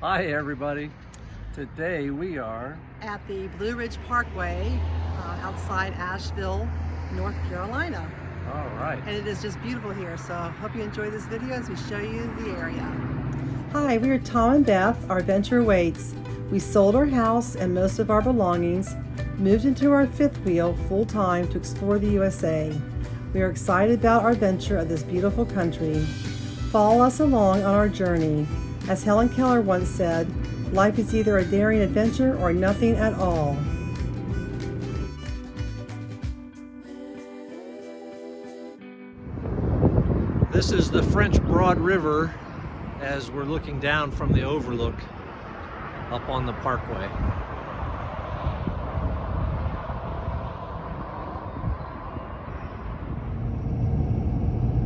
Hi everybody. Today we are at the Blue Ridge Parkway outside Asheville, North Carolina. all right. And it is just beautiful here, so I hope you enjoy this video as we show you the area. Hi, we are Tom and Beth. RVenture waits. We sold our house and most of our belongings, moved into our fifth wheel full-time to explore the USA. We are excited about our venture of this beautiful country. Follow us along on our journey. As Helen Keller once said, life is either a daring adventure or nothing at all. This is the French Broad River as we're looking down from the Overlook up on the parkway.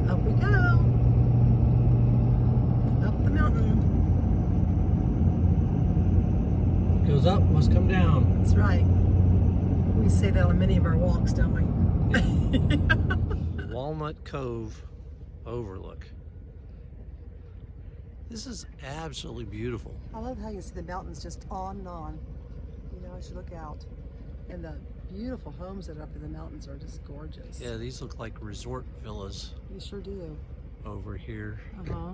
Up we go. Up the mountain. What goes up must come down. That's right. We say that on many of our walks, don't we? Walnut Cove Overlook. This is absolutely beautiful. I love how you see the mountains just on and on. You know, as you look out. And the beautiful homes that are up in the mountains are just gorgeous. Yeah, these look like resort villas You sure do. over here. Uh-huh.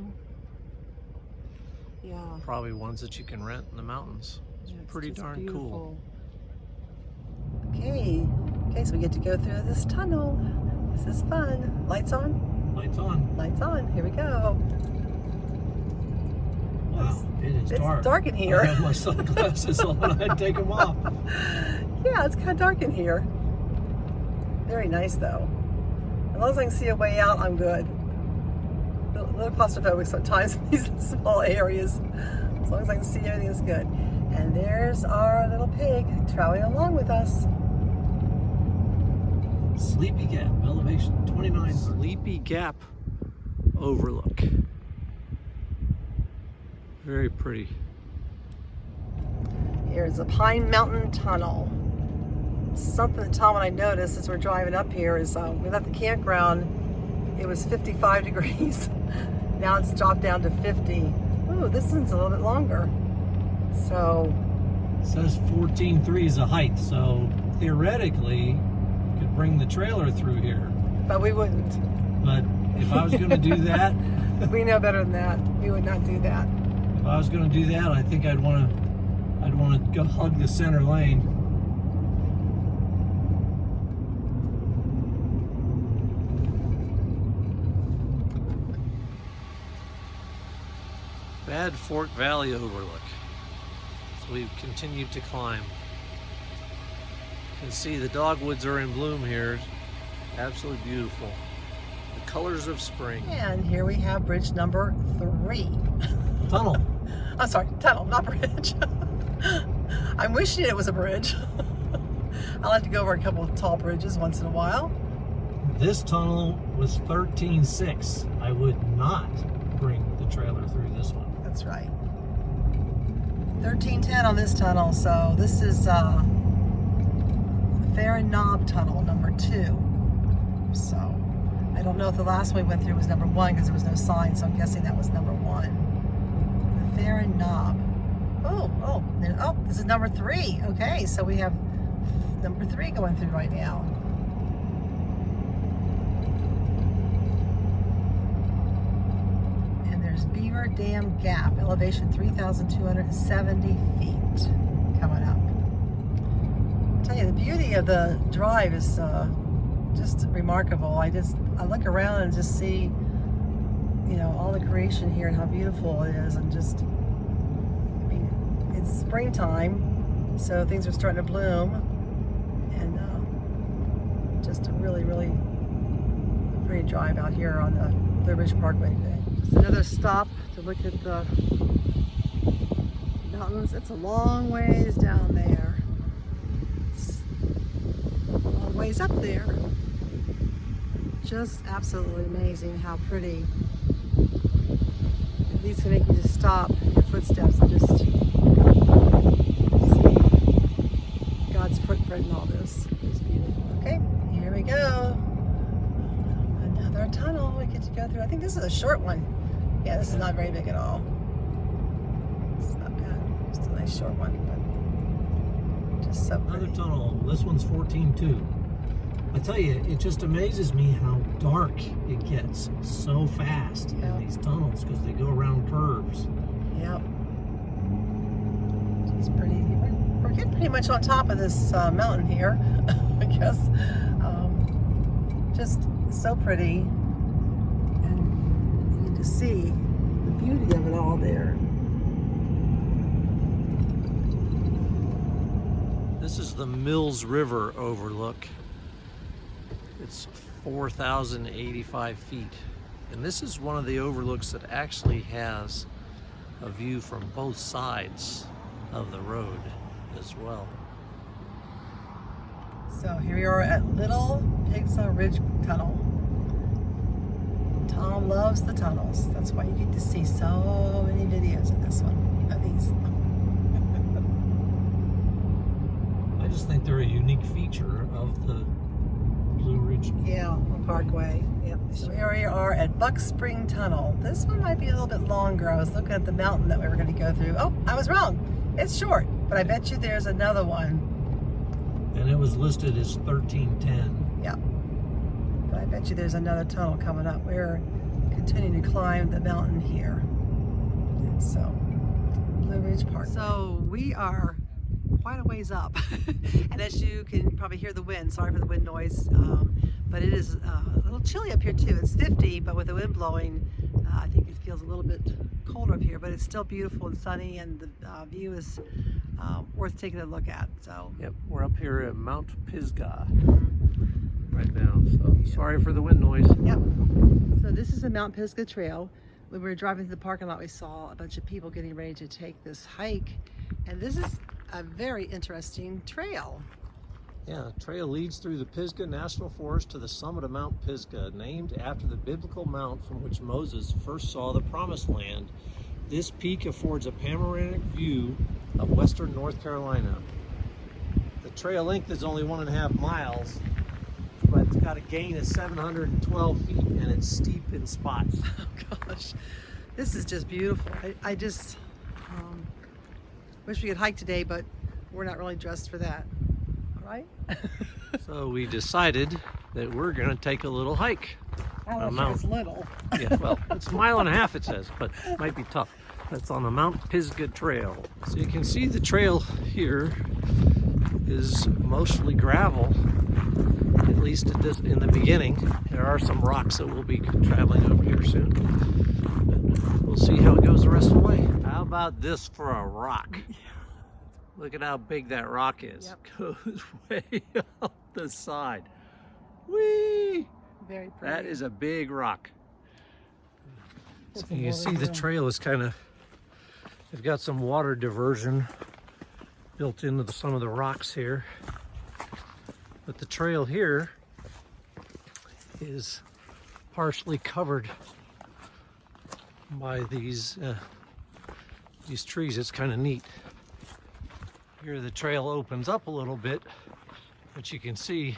Yeah. Probably ones that you can rent in the mountains. It's Yeah, pretty just darn cool. beautiful. Okay, so we get to go through this tunnel. This is fun. Lights on? Lights on. Lights on. Here we go. Wow, it's dark. It's dark in here. I have my sunglasses on. I'd take them off. Yeah, it's kind of dark in here. Very nice though. As long as I can see a way out, I'm good. A little claustrophobic sometimes in these small areas. As long as I can see everything is good. And there's our little pig traveling along with us. Sleepy Gap, elevation 29. Sleepy Gap Overlook. Very pretty. Here's the Pine Mountain Tunnel. Something that Tom and I noticed as we're driving up here is we left the campground, it was 55 degrees. Now it's dropped down to 50. Ooh, this one's a little bit longer. So. It says 14.3 is the height, so theoretically you could bring the trailer through here. But we wouldn't. But if I was going to do that, we know better than that. We would not do that. if I was going to do that, I think I'd want to go hug the center lane. Bad Fork Valley Overlook. So we've continued to climb. You can see the dogwoods are in bloom here. Absolutely beautiful. The colors of spring. And here we have bridge number 3. Tunnel. I'm sorry, tunnel, not bridge. I'm wishing it was a bridge. I like to go over a couple of tall bridges once in a while. This tunnel was 13.6. I would not bring the trailer through this one. That's right. 1310 on this tunnel, so this is Fair and Knob Tunnel number 2. So I don't know if the last one we went through was number 1 because there was no sign, so I'm guessing that was number 1. The Fair and Knob. Oh, this is number 3. Okay, so we have number 3 going through right now. Beaver Dam Gap, elevation 3,270 feet, coming up. I'll tell you, the beauty of the drive is just remarkable. I look around and just see, you know, all the creation here and how beautiful it is, and just, I mean, it's springtime, so things are starting to bloom, and just a really, really pretty drive out here on the Blue Ridge Parkway today. Just another stop to look at the mountains. It's a long ways down there. It's a long ways up there. Just absolutely amazing how pretty. These can make you just stop your footsteps and just see God's footprint in all this. It's beautiful. Okay, here we go. Another tunnel we get to go through. I think this is a short one. Yeah, this is not very big at all. It's not really short one, but just so pretty. Another tunnel. This one's 14.2. I tell you, it just amazes me how dark it gets so fast in these tunnels because they go around curves. Yep. It's pretty. We're getting pretty much on top of this mountain here, I guess. Just so pretty, and you can just see the beauty of it all there. This is the Mills River overlook. It's 4,085 feet. And this is one of the overlooks that actually has a view from both sides of the road as well. So here we are at Little Pisgah Ridge Tunnel. Tom loves the tunnels. That's why you get to see so many videos of this one, of these. I just think they're a unique feature of the Blue Ridge Parkway. Yep. So here we are at Buck Spring Tunnel. This one might be a little bit longer. I was looking at the mountain that we were going to go through. Oh, I was wrong. It's short, but I bet you there's another one. And it was listed as 1310. Yeah. But I bet you there's another tunnel coming up. We're continuing to climb the mountain here. And so, Blue Ridge Park. So we are quite a ways up. And as you can probably hear the wind, sorry for the wind noise, but it is a little chilly up here too. It's 50, but with the wind blowing, I think it feels a little bit colder up here, but it's still beautiful and sunny, and the view is worth taking a look at. So yep, we're up here at Mount Pisgah right now. So sorry for the wind noise. Yep. So this is the Mount Pisgah Trail. When we were driving through the parking lot, we saw a bunch of people getting ready to take this hike, and this is a very interesting trail. Yeah, the trail leads through the Pisgah National Forest to the summit of Mount Pisgah, named after the biblical mount from which Moses first saw the Promised Land. This peak affords a panoramic view of western North Carolina. The trail length is only 1.5 miles, but it's got a gain of 712 feet, and it's steep in spots. Oh gosh, this is just beautiful. I just wish we could hike today, but we're not really dressed for that. Right? So we decided that we're going to take a little hike. I don't know if it's little. Yeah, well, it's 1.5 miles it says, but it might be tough. That's on the Mount Pisgah Trail. So you can see the trail here is mostly gravel, at least in the beginning. There are some rocks that we'll be traveling over here soon. But we'll see how it goes the rest of the way. How about this for a rock? Look at how big that rock is. Yep. Goes way up the side. Whee! Very pretty. That is a big rock. So you see the trail is kind of, they've got some water diversion built into some of the rocks here. But the trail here is partially covered by these trees. It's kind of neat. Here the trail opens up a little bit, but you can see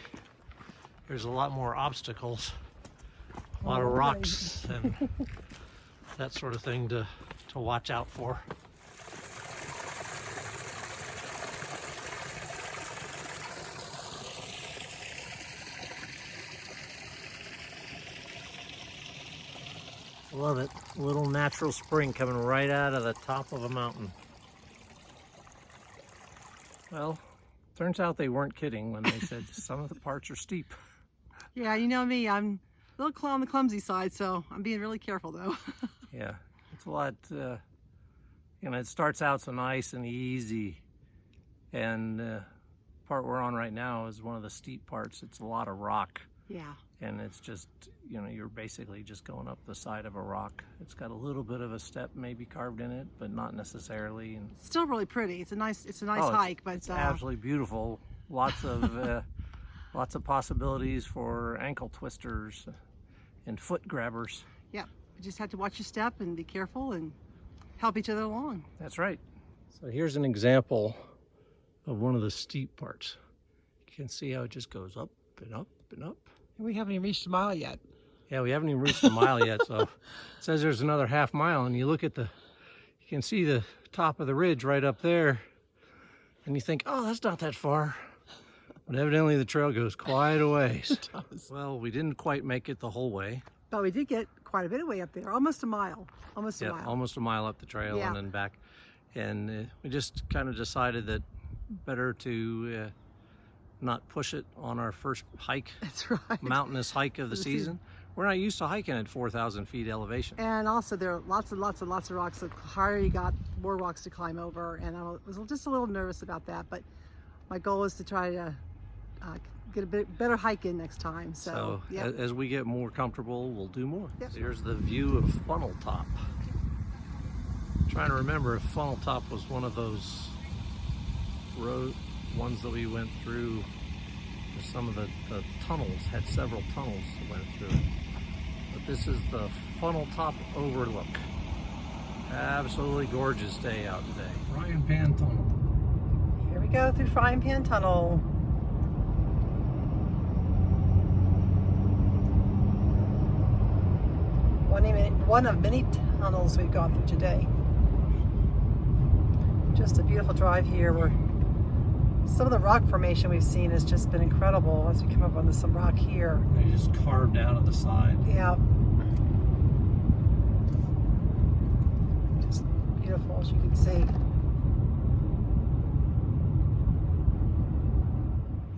there's a lot more obstacles, a lot of rocks and that sort of thing to watch out for. Love it. A little natural spring coming right out of the top of a mountain. Well, turns out they weren't kidding when they said some of the parts are steep. Yeah, you know me, I'm a little on the clumsy side, so I'm being really careful though. Yeah, it's a lot, you know, it starts out so nice and easy, and the part we're on right now is one of the steep parts. It's a lot of rock. Yeah. And it's just, you know, you're basically just going up the side of a rock. It's got a little bit of a step maybe carved in it, but not necessarily. And it's still really pretty. It's a nice hike, but it's absolutely beautiful. Lots of lots of possibilities for ankle twisters and foot grabbers. Yeah, you just have to watch your step and be careful and help each other along. That's right. So here's an example of one of the steep parts. You can see how it just goes up and up and up. We haven't even reached a mile yet. Yeah, we haven't even reached a mile yet, so it says there's another 1/2 mile, and you You can see the top of the ridge right up there, and you think, oh, that's not that far. But evidently the trail goes quite a ways. It does. Well, we didn't quite make it the whole way. But we did get quite a bit of way up there, almost a mile. Almost a Yeah, mile. almost a mile up the trail Yeah. and then back. And we just kind of decided that better to not push it on our first hike, That's right. mountainous hike of the season. We're not used to hiking at 4,000 feet elevation. And also there are lots and lots and lots of rocks. The higher you got, more rocks to climb over. And I was just a little nervous about that. But my goal is to try to get a bit better hike in next time. So yeah. As we get more comfortable, we'll do more. Yep. Here's the view of Funnel Top. I'm trying to remember if Funnel Top was one of those ones that we went through. Some of the tunnels had several tunnels that went through it. But this is the Funnel Top Overlook. Absolutely gorgeous day out today. Frying Pan Tunnel. Here we go through Frying Pan Tunnel. One of many tunnels we've gone through today. Just a beautiful drive here where some of the rock formation we've seen has just been incredible as we come up onto some rock here. They just carved out of the side. Yeah. Just beautiful, as you can see.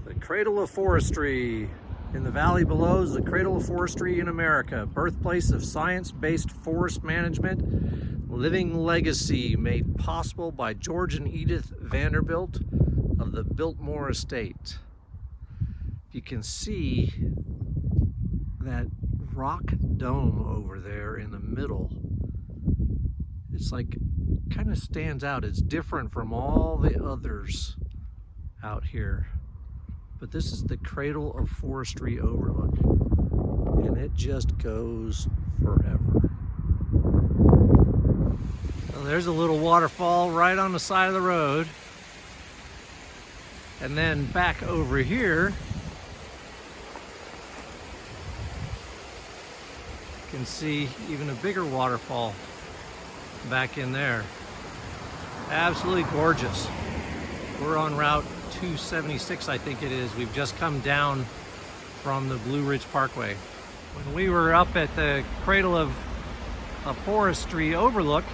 The Cradle of Forestry. In the valley below is the Cradle of Forestry in America, birthplace of science-based forest management, living legacy made possible by George and Edith Vanderbilt of the Biltmore Estate. You can see that rock dome over there in the middle. It's like, kind of stands out. It's different from all the others out here. But this is the Cradle of Forestry Overlook, and it just goes forever. Well, there's a little waterfall right on the side of the road. And then back over here, you can see even a bigger waterfall back in there. Absolutely gorgeous. We're on Route 276, I think it is. We've just come down from the Blue Ridge Parkway. When we were up at the Cradle of Forestry Overlook,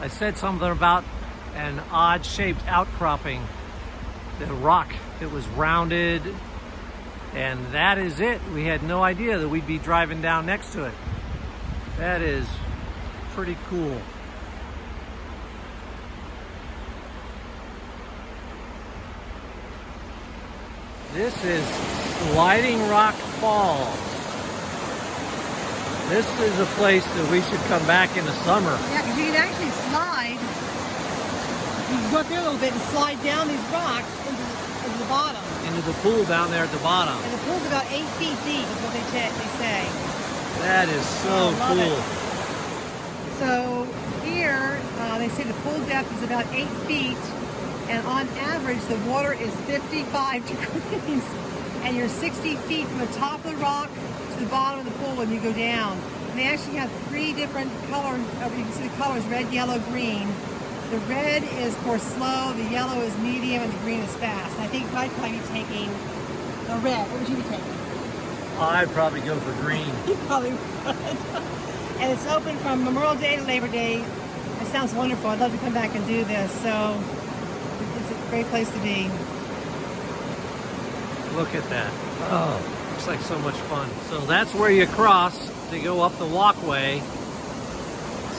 I said something about an odd-shaped outcropping. The rock, it was rounded, and that is it. We had no idea that we'd be driving down next to it. That is pretty cool. This is Sliding Rock Falls. This is a place that we should come back in the summer. Yeah, because you can actually slide. You can go up there a little bit and slide down these rocks into the bottom. Into the pool down there at the bottom. And the pool's about 8 feet deep, is what they say. That is so cool. So here, they say the pool depth is about 8 feet. And on average, the water is 55 degrees. And you're 60 feet from the top of the rock to the bottom of the pool when you go down. And they actually have 3 different colors. You can see the colors, red, yellow, green. The red is for slow, the yellow is medium, and the green is fast. I think I'd probably be taking the red. What would you be taking? I'd probably go for green. You probably would. And it's open from Memorial Day to Labor Day. It sounds wonderful. I'd love to come back and do this. So it's a great place to be. Look at that. Oh, looks like so much fun. So that's where you cross to go up the walkway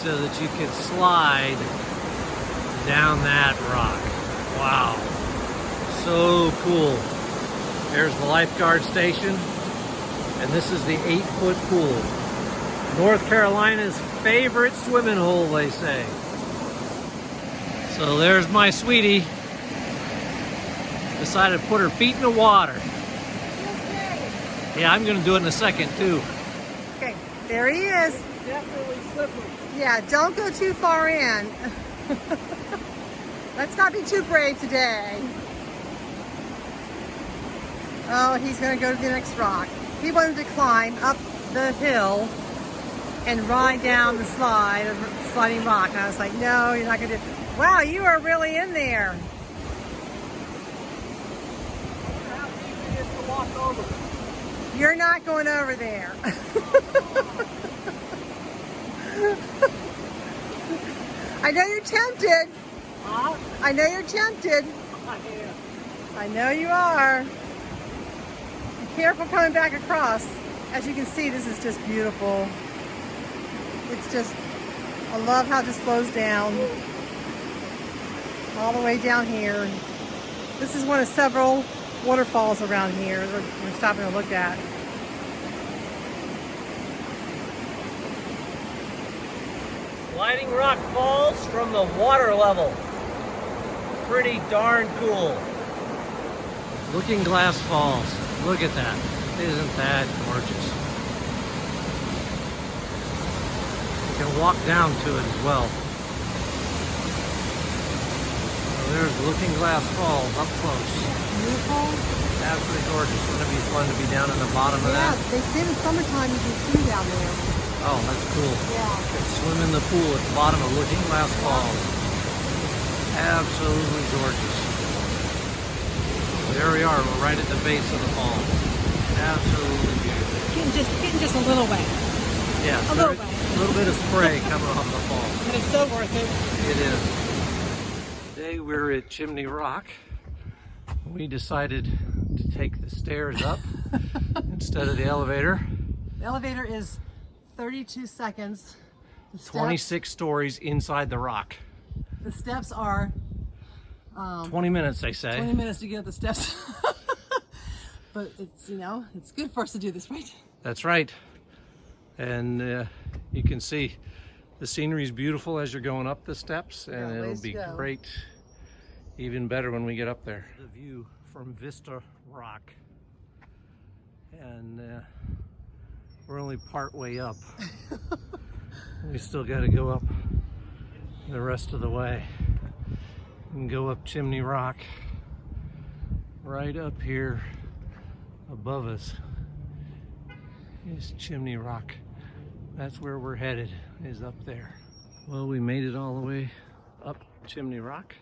so that you can slide down that rock. Wow. So cool. There's the Lifeguard Station. And this is the 8-foot pool. North Carolina's favorite swimming hole, they say. So there's my sweetie. Decided to put her feet in the water. Yeah, I'm going to do it in a second, too. Okay, there he is. Definitely slippery. Yeah, don't go too far in. Let's not be too brave today. Oh, he's going to go to the next rock. He wanted to climb up the hill and ride down the slide, a sliding rock. And I was like, no, you're not gonna do it. Wow, you are really in there. How easy it is to walk over. You're not going over there. I know you're tempted. Huh? I know you're tempted. I know you are. Be careful coming back across. As you can see, this is just beautiful. It's just, I love how this flows down all the way down here. This is one of several waterfalls around here that we're stopping to look at. Sliding rock falls from the water level. Pretty darn cool. Looking Glass Falls. Look at that. Isn't that gorgeous? You can walk down to it as well. So there's Looking Glass Falls up close. Beautiful. Absolutely gorgeous. Wouldn't it be fun to be down in the bottom of that? Yeah, they say in the summertime you can swim down there. Oh, that's cool. Yeah. You can swim in the pool at the bottom of Looking Glass Falls. Absolutely gorgeous. There we are. We're right at the base of the fall. Absolutely beautiful. Getting just a little way. Yeah, A little way. a little bit of spray coming off the fall. But it's so worth it. It is. Today we're at Chimney Rock. We decided to take the stairs up instead of the elevator. The elevator is 32 seconds. The steps, 26 stories inside the rock. The steps are 20 minutes, they say. 20 minutes to get up the steps. But it's, you know, it's good for us to do this, right? That's right. And you can see the scenery is beautiful as you're going up the steps, and Yeah, it'll be great, even better when we get up there. The view from Vista Rock. And we're only part way up. We still got to go up the rest of the way and go up Chimney Rock. Right up here above us is Chimney Rock. That's where we're headed, is up there. Well, we made it all the way up Chimney Rock.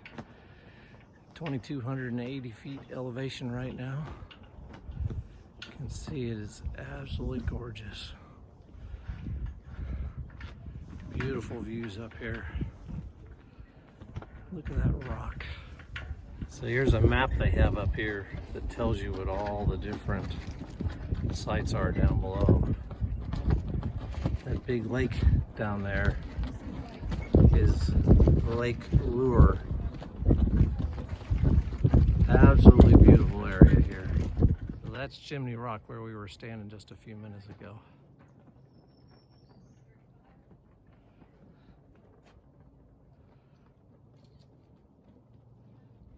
2,280 feet elevation right now. You can see it is absolutely gorgeous. Beautiful views up here. Look at that rock. So here's a map they have up here that tells you what all the different sites are down below. That big lake down there is Lake Lure. Absolutely beautiful area here. So that's Chimney Rock, where we were standing just a few minutes ago.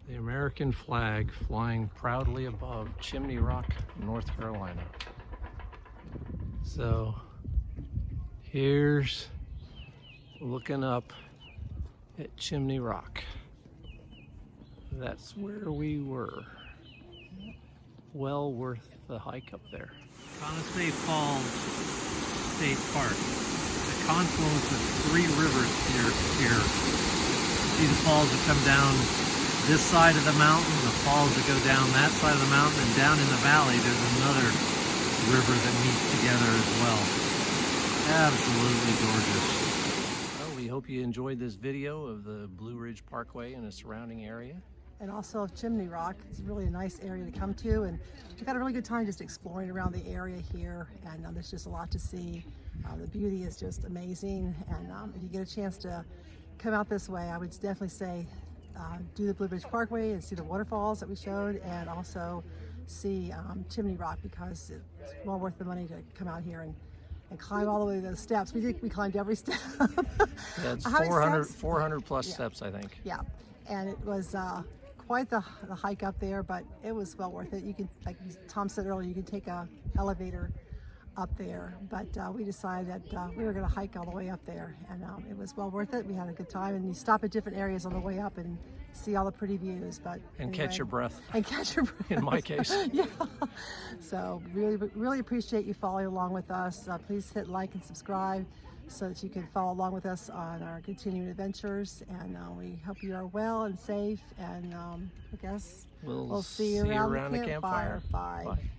The American flag flying proudly above Chimney Rock, North Carolina. So here's looking up at Chimney Rock. That's where we were. Well worth the hike up there. Connestee Falls State Park. The confluence of three rivers here. See the falls that come down this side of the mountain, the falls that go down that side of the mountain, and down in the valley there's another river that meets together as well. Absolutely gorgeous. Well, we hope you enjoyed this video of the Blue Ridge Parkway and the surrounding area. And also of Chimney Rock. It's really a nice area to come to, and we've had a really good time just exploring around the area here, and there's just a lot to see. The beauty is just amazing, and if you get a chance to come out this way, I would definitely say do the Blue Ridge Parkway and see the waterfalls that we showed, and also see Chimney Rock, because it's well worth the money to come out here and climb all the way to those steps. We climbed every step. Yeah, it's 400 plus steps, I think. Yeah, and it was quite the hike up there, but it was well worth it. You can, like Tom said earlier, you can take a elevator up there, but we decided that we were going to hike all the way up there, and it was well worth it. We had a good time, and you stop at different areas on the way up and see all the pretty views. But and anyway, catch your breath. And catch your breath. In my case. Yeah. So really appreciate you following along with us. Please hit like and subscribe. so that you can follow along with us on our continuing adventures. And we hope you are well and safe. And I guess we'll see you around the campfire. Bye. Bye.